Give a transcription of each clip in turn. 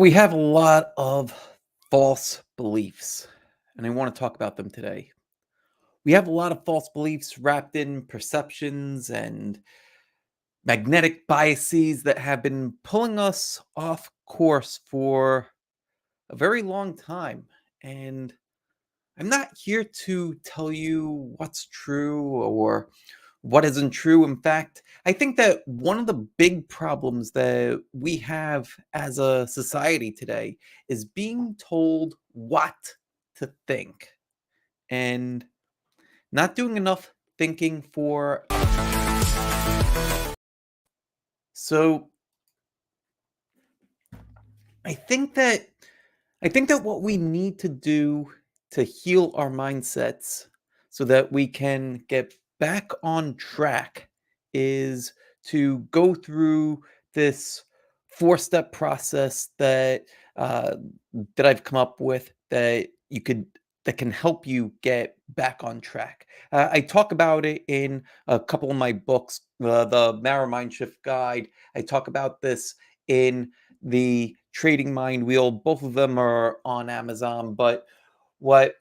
We have a lot of false beliefs, and I want to talk about them today. We have a lot of false beliefs wrapped in perceptions and magnetic biases that have been pulling us off course for a very long time. And I'm not here to tell you what's true or what isn't true. In fact, I think that one of the big problems that we have as a society today is being told what to think and not doing enough thinking for. So I think that what we need to do to heal our mindsets so that we can get back on track is to go through this four-step process uh, that I've come up with that can help you get back on track. I talk about it in a couple of my books, the Marrow Mind Shift Guide. I talk about this in the Trading Mind Wheel. Both of them are on Amazon. But what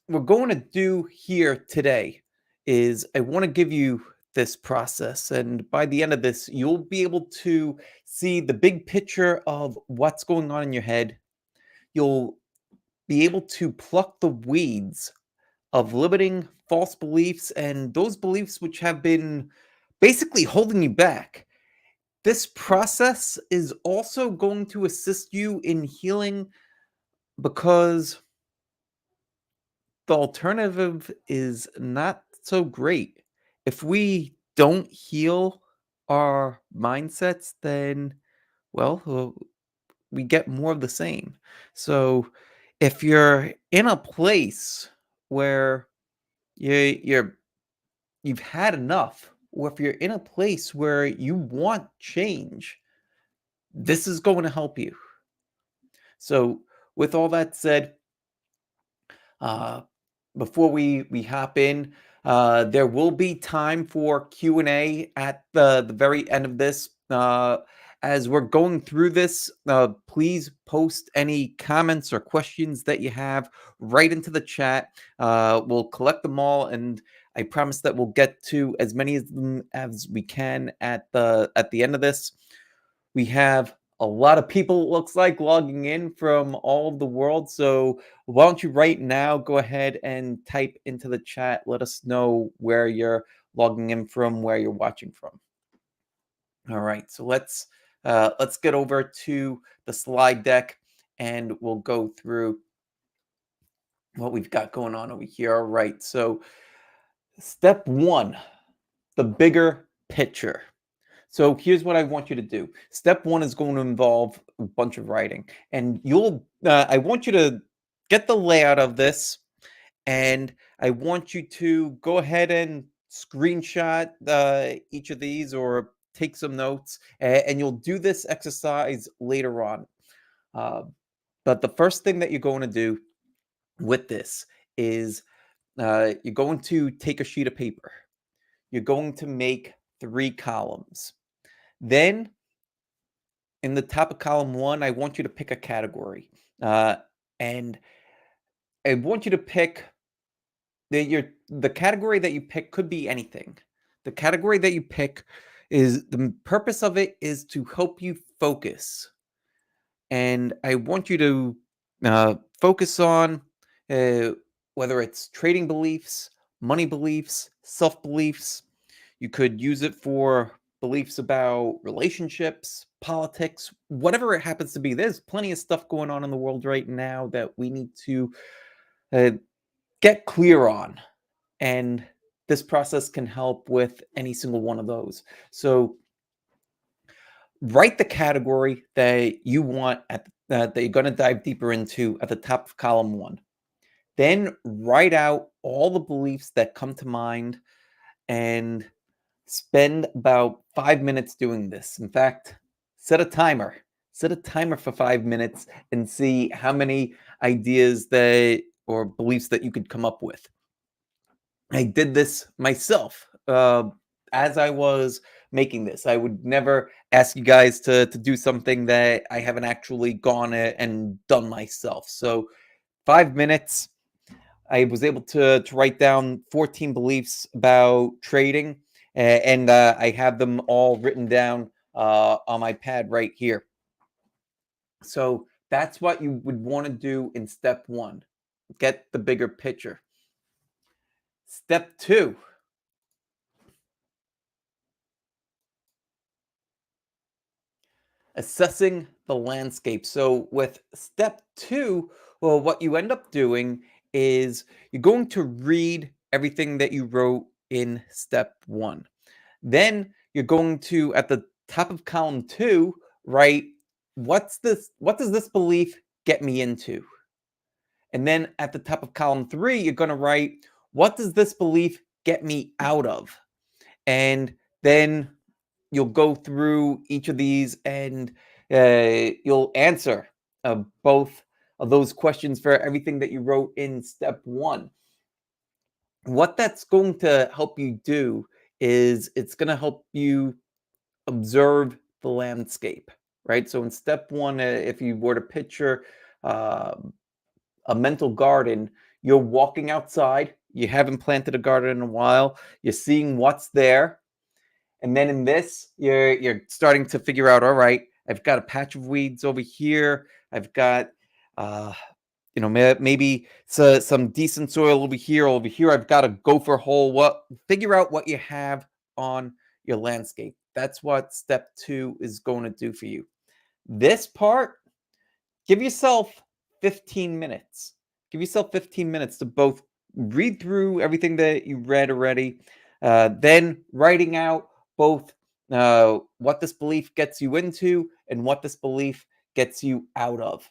we're going to do here today is I want to give you this process. And by the end of this, you'll be able to see the big picture of what's going on in your head. You'll be able to pluck the weeds of limiting false beliefs and those beliefs which have been basically holding you back. This process is also going to assist you in healing because the alternative is not so great. If we don't heal our mindsets, then, well, we get more of the same. So if you're in a place where you're you've had enough, or if you're in a place where you want change, this is going to help you. So, with all that said, uh, before we hop in, there will be time for Q&A at the very end of this. As we're going through this, please post any comments or questions that you have right into the chat. We'll collect them all, and I promise that we'll get to as many of them as we can at the end of this. We have a lot of people, it looks like, logging in from all of the world. So why don't you right now go ahead and type into the chat. Let us know where you're logging in from, where you're watching from. All right, so let's get over to the slide deck and we'll go through what we've got going on over here. All right, so step one, the bigger picture. So here's what I want you to do. Step one is going to involve a bunch of writing, and I want you to get the layout of this, and I want you to go ahead and screenshot each of these or take some notes, and you'll do this exercise later on. Uh, but the first thing that you're going to do with this is you're going to take a sheet of paper. You're going to make 3 columns. Then in the top of column 1, I want you to pick a category. And I want you to pick the category that you pick could be anything. The category that you pick is the purpose of it is to help you focus. And I want you to focus on uh, whether it's trading beliefs, money beliefs, self beliefs. You could use it for beliefs about relationships, politics, whatever it happens to be. There's plenty of stuff going on in the world right now that we need to uh, get clear on. And this process can help with any single one of those. So write the category that you want that you're going to dive deeper into at the top of column 1. Then write out all the beliefs that come to mind and spend about 5 minutes doing this. In fact, set a timer. Set a timer for 5 minutes and see how many ideas that or beliefs that you could come up with. I did this myself as I was making this. I would never ask you guys to do something that I haven't actually gone and done myself. So 5 minutes, I was able to write down 14 beliefs about trading, and I have them all written down on my pad right here. So that's what you would want to do in step one. Get the bigger picture. Step two, assessing the landscape. So with step two, well, what you end up doing is you're going to read everything that you wrote in step one. Then you're going to, at the top of column two, write, what does this belief get me into? And then at the top of column three, you're going to write, what does this belief get me out of? And then you'll go through each of these and you'll answer both of those questions for everything that you wrote in step one. What that's going to help you do is it's going to help you observe the landscape, right? So in step one, if you were to picture uh, a mental garden, you're walking outside, you haven't planted a garden in a while, you're seeing what's there. And then in this, you're starting to figure out, all right, I've got a patch of weeds over here. I've got uh, maybe some decent soil over here. Over here, I've got a gopher hole. What Figure out what you have on your landscape. That's what step two is going to do for you. This part, give yourself 15 minutes. Give yourself 15 minutes to both read through everything that you read already, then writing out both what this belief gets you into and what this belief gets you out of.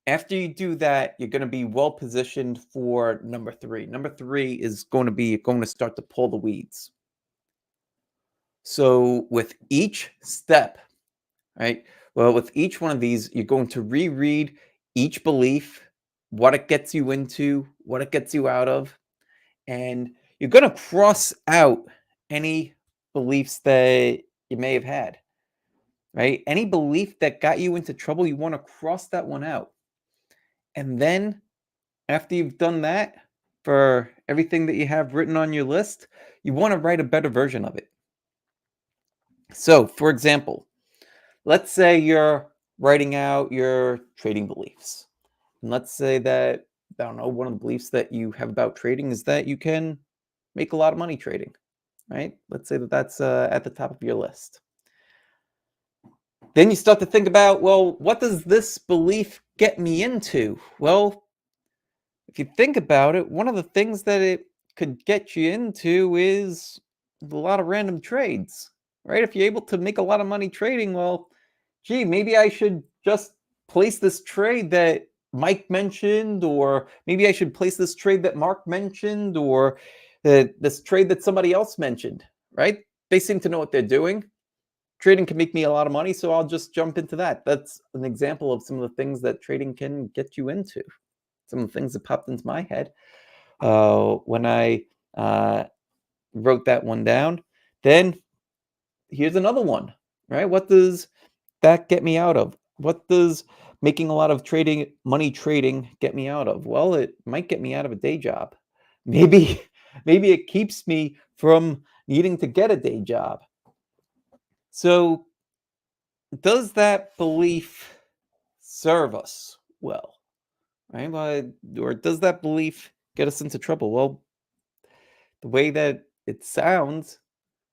After you do that, you're going to be well positioned for number three. Number three is going to start to pull the weeds. So with each step, right? Well, with each one of these, you're going to reread each belief, what it gets you into, what it gets you out of, and you're going to cross out any beliefs that you may have had, right? Any belief that got you into trouble, you want to cross that one out. And then after you've done that for everything that you have written on your list, you want to write a better version of it. So, for example, let's say you're writing out your trading beliefs. And let's say that, I don't know, one of the beliefs that you have about trading is that you can make a lot of money trading, right? Let's say that that's at the top of your list. Then you start to think about, well, what does this belief get me into? Well, if you think about it, one of the things that it could get you into is a lot of random trades, right? If you're able to make a lot of money trading, well, gee, maybe I should just place this trade that Mike mentioned, or maybe I should place this trade that Mark mentioned, or this trade that somebody else mentioned, right? They seem to know what they're doing. Trading can make me a lot of money, so I'll just jump into that. That's an example of some of the things that trading can get you into. Some of the things that popped into my head when I uh, wrote that one down. Then here's another one, right? What does that get me out of? What does making a lot of money trading get me out of? Well, it might get me out of a day job. Maybe, maybe it keeps me from needing to get a day job. So, does that belief serve us well? Right? Well, or does that belief get us into trouble? Well, the way that it sounds,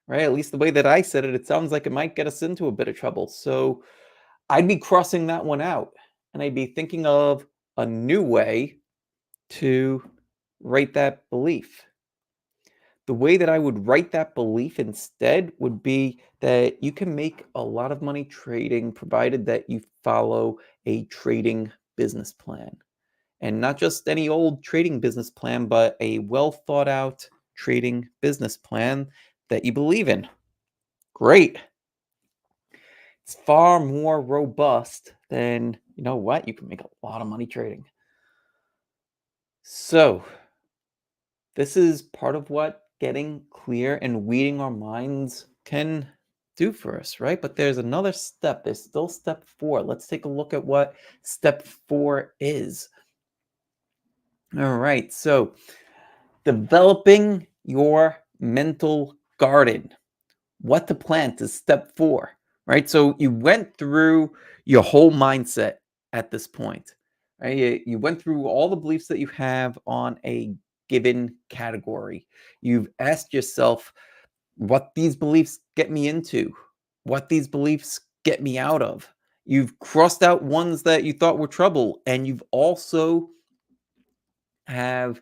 right? At least the way that I said it, it sounds like it might get us into a bit of trouble. So I'd be crossing that one out and I'd be thinking of a new way to write that belief. The way that I would write that belief instead would be that you can make a lot of money trading provided that you follow a trading business plan. And not just any old trading business plan, but a well thought out trading business plan that you believe in. Great. It's far more robust than, you know what, you can make a lot of money trading. So, this is part of what getting clear and weeding our minds can do for us, right? But there's another step. There's still step 4. Let's take a look at what step 4 is. All right. So, developing your mental garden. What to plant is step 4, right? So you went through your whole mindset at this point, right? You went through all the beliefs that you have on a given category. You've asked yourself what these beliefs get me into, what these beliefs get me out of. You've crossed out ones that you thought were trouble, and you've also have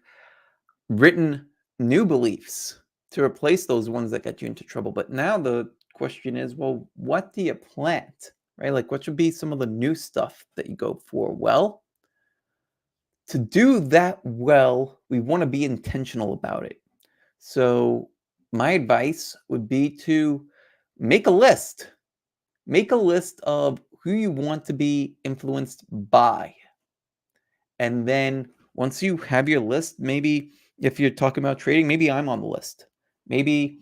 written new beliefs to replace those ones that got you into trouble. But now the question is, well, what do you plant? Right? Like, what should be some of the new stuff that you go for? Well, to do that well, we want to be intentional about it. So, my advice would be to make a list. Make a list of who you want to be influenced by. And then once you have your list, maybe if you're talking about trading, maybe I'm on the list. Maybe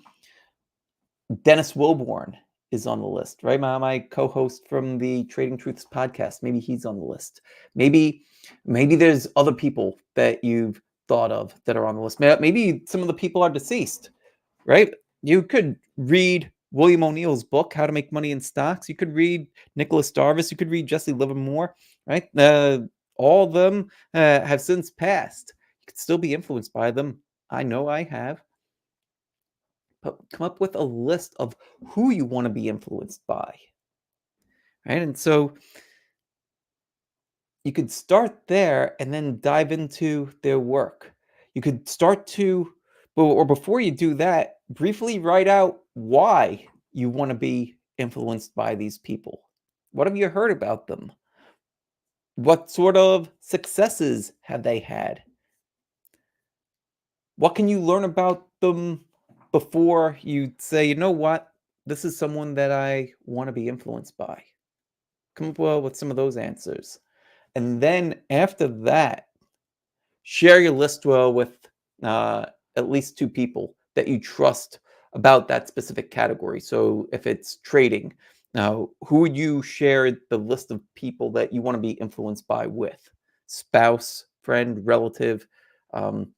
Dennis Wilborn is on the list, right? My co-host from the Trading Truths podcast. Maybe he's on the list. Maybe maybe there's other people that you've thought of that are on the list. Maybe some of the people are deceased, right? You could read William O'Neill's book, How to Make Money in Stocks. You could read Nicholas Darvis. You could read Jesse Livermore, right? All of them have since passed. You could still be influenced by them. I know I have. But come up with a list of who you want to be influenced by, right? And so you could start there and then dive into their work. You could start to, or before you do that, briefly write out why you want to be influenced by these people. What have you heard about them? What sort of successes have they had? What can you learn about them before you say, you know what, this is someone that I want to be influenced by? Come up with some of those answers. And then after that, share your list well with uh, at least 2 people that you trust about that specific category. So if it's trading, now who would you share the list of people that you want to be influenced by with? Spouse, friend, relative, um,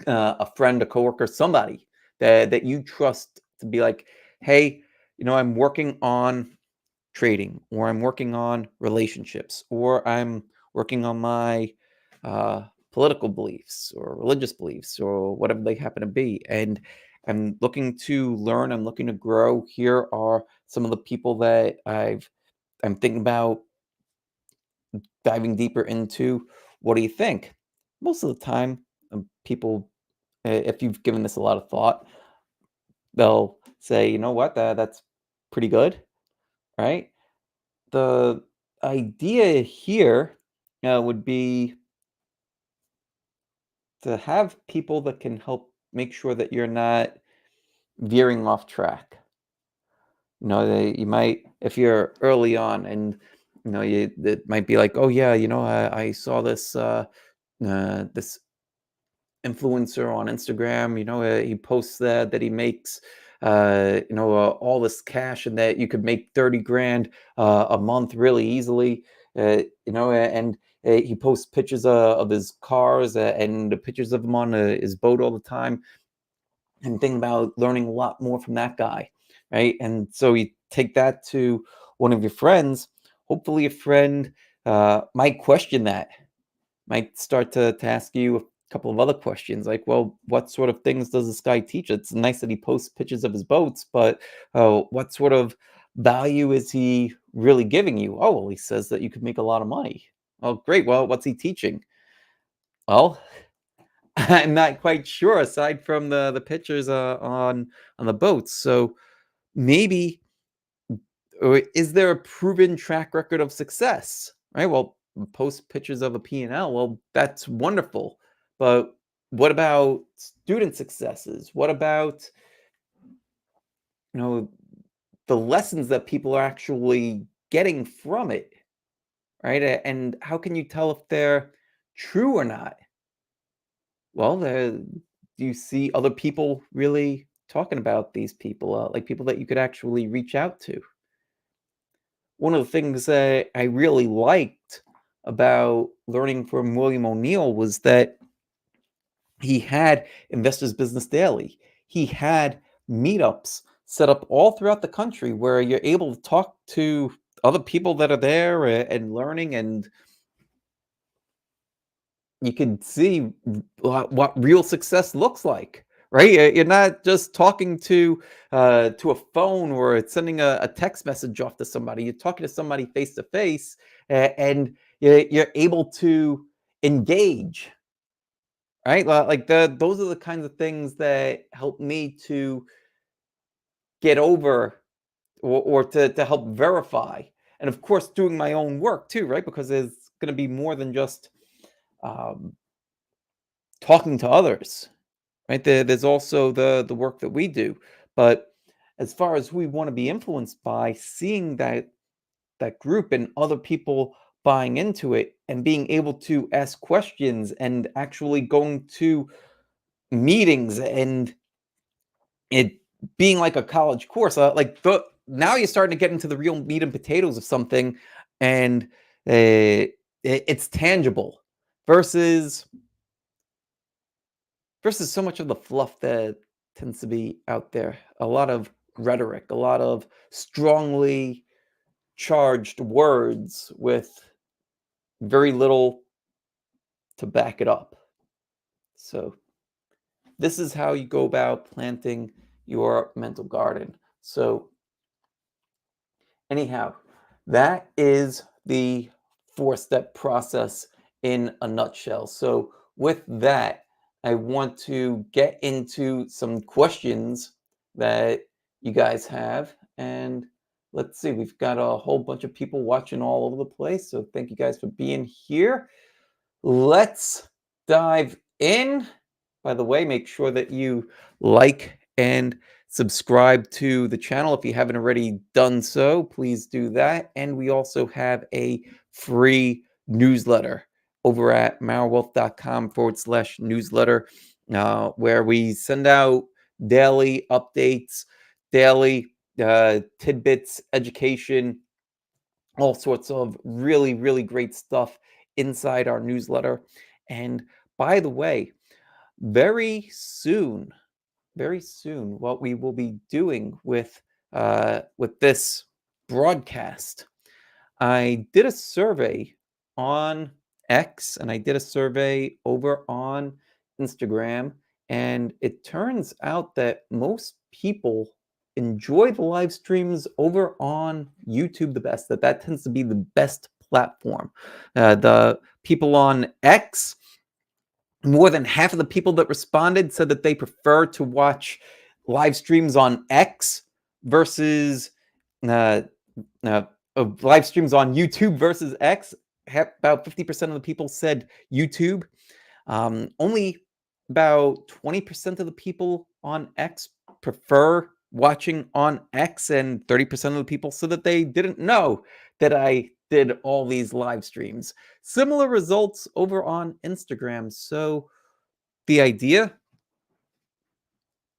a friend, a coworker, somebody that you trust to be like, hey, I'm working on trading, or I'm working on relationships, or I'm working on my uh, political beliefs or religious beliefs or whatever they happen to be. And I'm looking to learn, I'm looking to grow. Here are some of the people that I'm thinking about diving deeper into. What do you think? Most of the time, people, if you've given this a lot of thought, they'll say, you know what, that's pretty good, right? The idea here would be to have people that can help make sure that you're not veering off track. You might, if you're early on, and it might be like, oh yeah, I saw this influencer on Instagram. He posts that he makes all this cash, and that you could make 30 grand a month really easily. And he posts pictures of his cars and the pictures of him on his boat all the time, and thinking about learning a lot more from that guy, right? And so you take that to one of your friends. Hopefully a friend might question that, might start to ask you a couple of other questions, like, well, what sort of things does this guy teach? It's nice that he posts pictures of his boats, but what sort of value is he really giving you? Oh, well, he says that you could make a lot of money. Oh, great. Well, what's he teaching? Well, I'm not quite sure, aside from the pictures on the boats. So maybe, or is there a proven track record of success? Right. Well, post pictures of a P&L. Well, that's wonderful. But what about student successes? What about, you know, the lessons that people are actually getting from it, right? And how can you tell if they're true or not? Well, do you see other people really talking about these people, like people that you could actually reach out to? One of the things that I really liked about learning from William O'Neill was that he had Investors Business Daily. He had meetups set up all throughout the country where you're able to talk to other people that are there and learning, and you can see what real success looks like, right? You're not just talking to a phone or sending a text message off to somebody. You're talking to somebody face to face, and you're able to engage, right? Like those are the kinds of things that help me to get over or to help verify, and of course doing my own work too, right? Because there's going to be more than just um, talking to others, right? There's also the work that we do. But as far as we want to be influenced by, seeing that group and other people buying into it and being able to ask questions and actually going to meetings and it being like a college course, like now you're starting to get into the real meat and potatoes of something, and it's tangible versus so much of the fluff that tends to be out there. A lot of rhetoric, a lot of strongly charged words with very little to back it up. So, this is how you go about planting your mental garden. So, anyhow, that is the four-step process in a nutshell. So, with that, I want to get into some questions that you guys have. And let's see, we've got a whole bunch of people watching all over the place. So, thank you guys for being here. Let's dive in. By the way, make sure that you like and subscribe to the channel if you haven't already done so. Please do that. And we also have a free newsletter over at marwealth.com/newsletter, where we send out daily updates, daily tidbits, education, all sorts of really, really great stuff inside our newsletter. And by the way, very soon, what we will be doing with this broadcast, I did a survey on X and I did a survey over on Instagram, and it turns out that most people enjoy the live streams over on YouTube the best. That tends to be the best platform. The people on X, more than half of the people that responded said that they prefer to watch live streams on X versus uh, live streams on YouTube versus X. About 50% of the people said YouTube. Only about 20% of the people on X prefer watching on X, and 30% of the people said that they didn't know that I did all these live streams. Similar results over on Instagram. So the idea,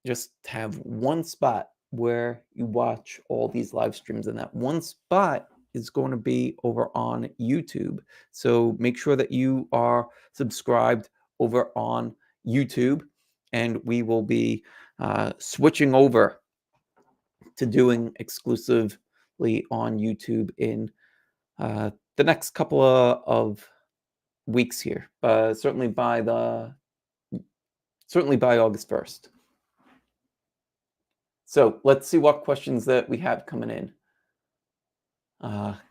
just have one spot where you watch all these live streams, and that one spot is going to be over on YouTube. So make sure that you are subscribed over on YouTube, and we will be switching over to doing exclusively on YouTube in the next couple of weeks here, certainly by August 1st. So let's see what questions that we have coming in.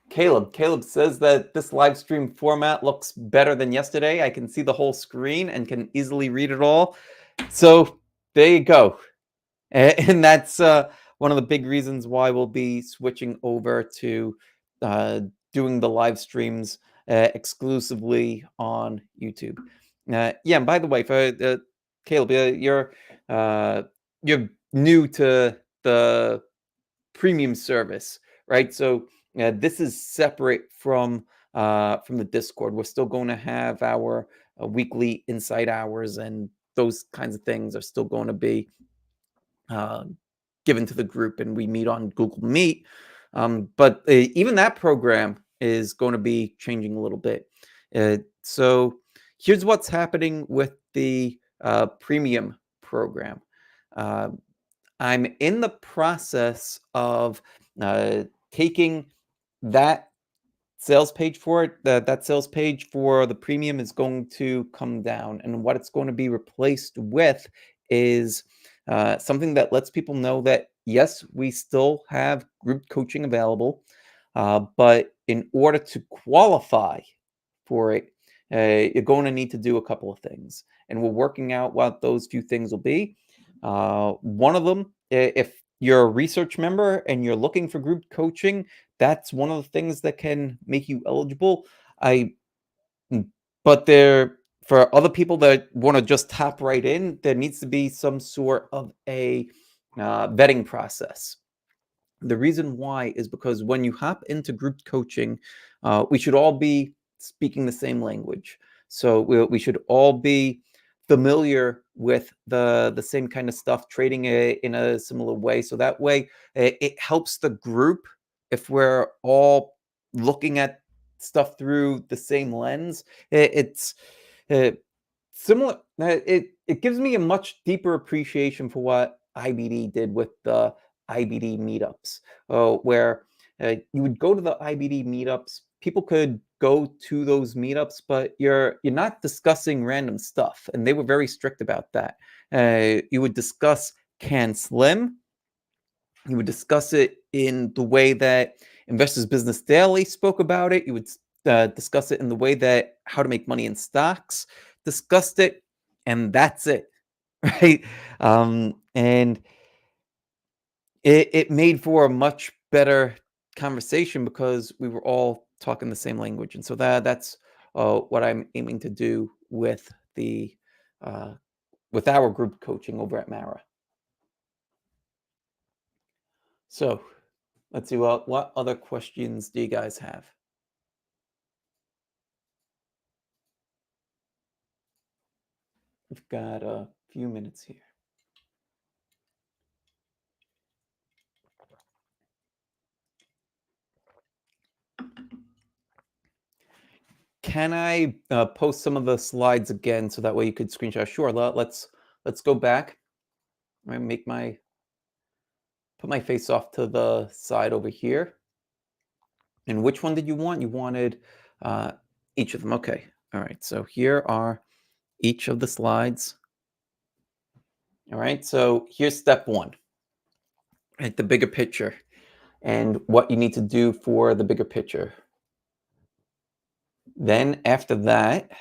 Caleb says that this live stream format looks better than yesterday. I can see the whole screen and can easily read it all. So there you go. And that's one of the big reasons why we'll be switching over to doing the live streams exclusively on YouTube. Yeah, and by the way, for Caleb, you're new to premium service, right? So this is separate from the Discord. We're still going to have our weekly insight hours, and those kinds of things are still going to be uh, given to the group, and we meet on Google Meet. But even that program is going to be changing a little bit. So here's what's happening with the premium program. Uh, I'm in the process of taking that sales page for it. That sales page for the premium is going to come down, and what it's going to be replaced with is something that lets people know that yes, we still have group coaching available, but in order to qualify for it, you're going to need to do a couple of things, and we're working out what those few things will be. One of them, if you're a research member and you're looking for group coaching, that's one of the things that can make you eligible. I mm, but there for other people that want to just tap right in, there needs to be some sort of a vetting process. The reason why is because when you hop into group coaching, we should all be speaking the same language. So we should all be familiar with the same kind of stuff, trading in a similar way. So that way, it helps the group if we're all looking at stuff through the same lens. It's uh, similar. It gives me a much deeper appreciation for what IBD did with the IBD meetups, where you would go to the IBD meetups. People could go to those meetups, but you're not discussing random stuff, and they were very strict about that. You would discuss Can Slim. You would discuss it in the way that Investors Business Daily spoke about it. You would discuss it in the way that How to Make Money in Stocks discussed it, and that's it, right? And it made for a much better conversation because we were all talking the same language, and so that's what I'm aiming to do the uh, with our group coaching over at Mara. So let's see what other questions do you guys have? We've got a few minutes here. Can I post some of the slides again so that way you could screenshot? Sure. Let's go back. I make my put my face off to the side over here. And which one did you want? You wanted uh, each of them. Okay. All right. So here are each of the slides. All right. So here's step one, right? The bigger picture and what you need to do for the bigger picture. Then after that,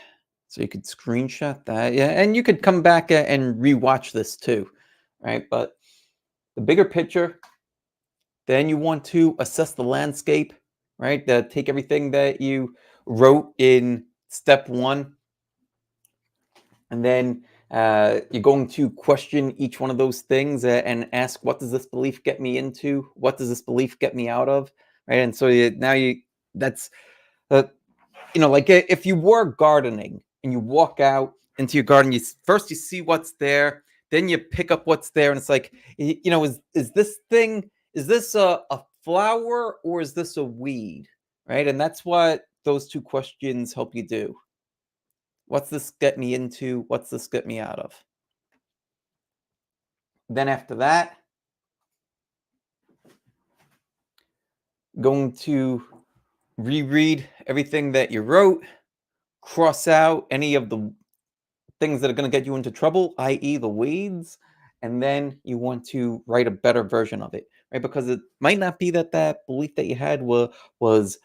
so you could screenshot that. Yeah. And you could come back and rewatch this too, right? But the bigger picture, then you want to assess the landscape, right? Take everything that you wrote in step one, and then you're going to question each one of those things and ask, what does this belief get me into? What does this belief get me out of? Right. And so that's, uh, like if you were gardening and you walk out into your garden, first you see what's there, then you pick up what's there, and it's like, is this thing, is this a flower or is this a weed, right? And that's what those two questions help you do. What's this get me into? What's this get me out of? Then after that, going to reread everything that you wrote, cross out any of the things that are going to get you into trouble, i.e., the weeds, and then you want to write a better version of it, right? Because it might not be that that belief that you had was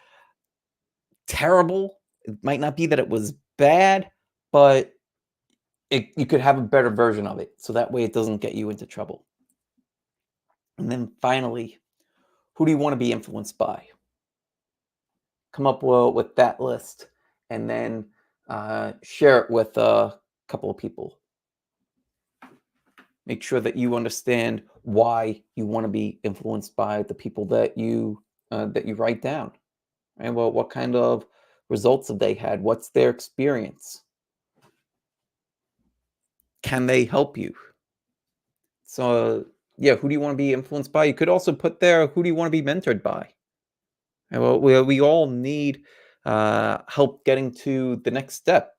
terrible. It might not be that it was bad, but you could have a better version of it, so that way it doesn't get you into trouble. And then finally, who do you want to be influenced by? Come up with that list, and then share it with a couple of people. Make sure that you understand why you want to be influenced by the people that you write down. Right? Well, what kind of results have they had? What's their experience? Can they help you? So, yeah, who do you want to be influenced by? You could also put there, who do you want to be mentored by? And well, we all need help getting to the next step,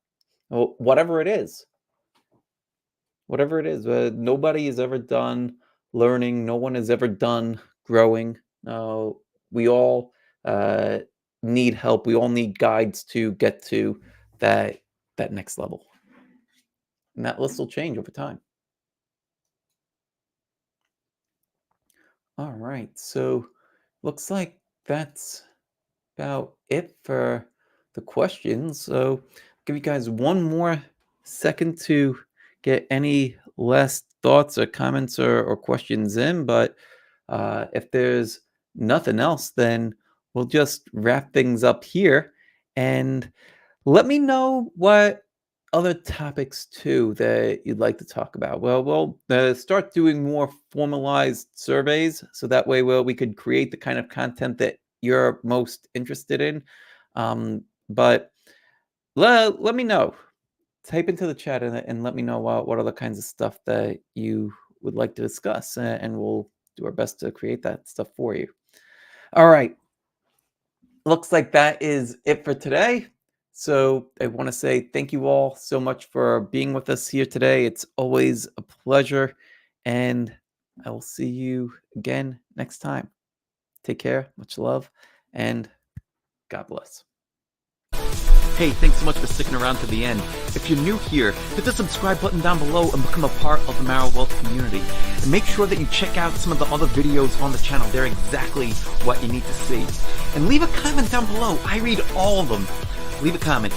well, whatever it is. Nobody is ever done learning. No one is ever done growing. Uh, we all uh, need help. We all need guides to get to that that next level, and that list will change over time. All right, so looks like that's about it for the questions. So give you guys one more second to get any last thoughts or comments or questions in. But if there's nothing else, then we'll just wrap things up here. And let me know what other topics too that you'd like to talk about. Well, we'll start doing more formalized surveys, so that way, well, we could create the kind of content that you're most interested in. But let me know. Type into the chat and let me know what other kinds of stuff that you would like to discuss, and we'll do our best to create that stuff for you. All right. Looks like that is it for today. So I want to say thank you all so much for being with us here today. It's always a pleasure, and I will see you again next time. Take care, much love, and God bless. Hey, thanks so much for sticking around to the end. If you're new here, hit the subscribe button down below and become a part of the Marrow Wealth community. And make sure that you check out some of the other videos on the channel. They're exactly what you need to see. And leave a comment down below. I read all of them. Leave a comment.